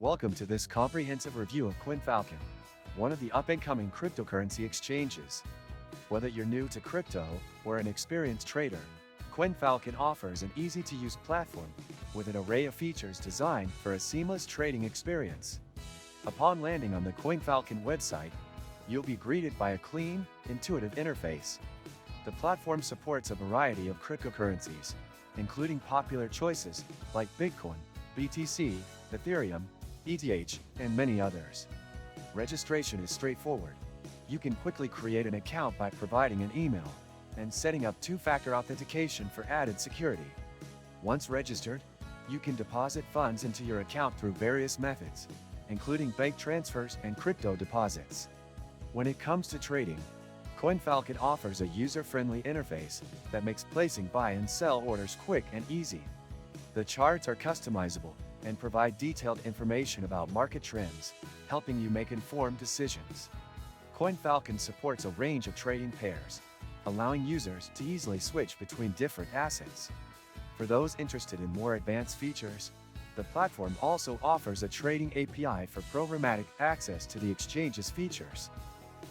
Welcome to this comprehensive review of CoinFalcon, one of the up-and-coming cryptocurrency exchanges. Whether you're new to crypto or an experienced trader, CoinFalcon offers an easy-to-use platform with an array of features designed for a seamless trading experience. Upon landing on the CoinFalcon website, you'll be greeted by a clean, intuitive interface. The platform supports a variety of cryptocurrencies, including popular choices like Bitcoin, BTC, Ethereum, ETH, and many others. Registration is straightforward. You can quickly create an account by providing an email and setting up two-factor authentication for added security. Once registered, you can deposit funds into your account through various methods, including bank transfers and crypto deposits. When it comes to trading, CoinFalcon offers a user-friendly interface that makes placing buy and sell orders quick and easy. The charts are customizable and provide detailed information about market trends, helping you make informed decisions. CoinFalcon supports a range of trading pairs, allowing users to easily switch between different assets. For those interested in more advanced features, the platform also offers a trading API for programmatic access to the exchange's features.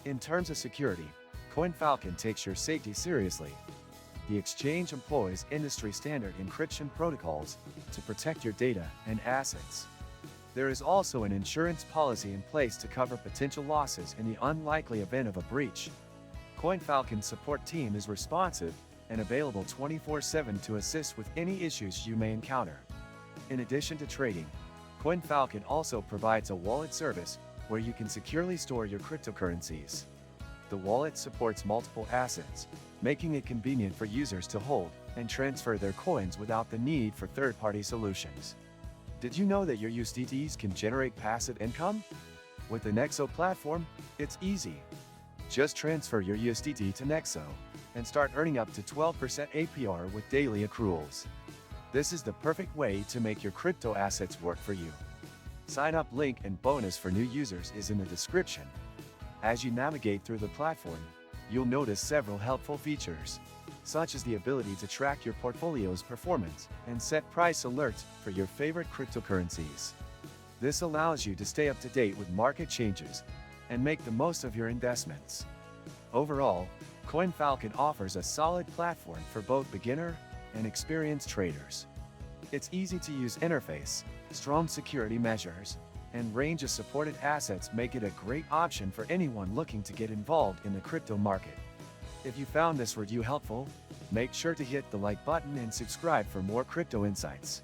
In terms of security, CoinFalcon takes your safety seriously. The exchange employs industry-standard encryption protocols to protect your data and assets. There is also an insurance policy in place to cover potential losses in the unlikely event of a breach. CoinFalcon's support team is responsive and available 24/7 to assist with any issues you may encounter. In addition to trading, CoinFalcon also provides a wallet service where you can securely store your cryptocurrencies. The wallet supports multiple assets, making it convenient for users to hold and transfer their coins without the need for third-party solutions. Did you know that your USDTs can generate passive income? With the Nexo platform, it's easy. Just transfer your USDT to Nexo and start earning up to 12% APR with daily accruals. This is the perfect way to make your crypto assets work for you. Sign up link and bonus for new users is in the description. As you navigate through the platform, you'll notice several helpful features, such as the ability to track your portfolio's performance and set price alerts for your favorite cryptocurrencies. This allows you to stay up to date with market changes and make the most of your investments. Overall, CoinFalcon offers a solid platform for both beginner and experienced traders. Its easy-to-use interface, strong security measures, and range of supported assets make it a great option for anyone looking to get involved in the crypto market. If you found this review helpful, make sure to hit the like button and subscribe for more crypto insights.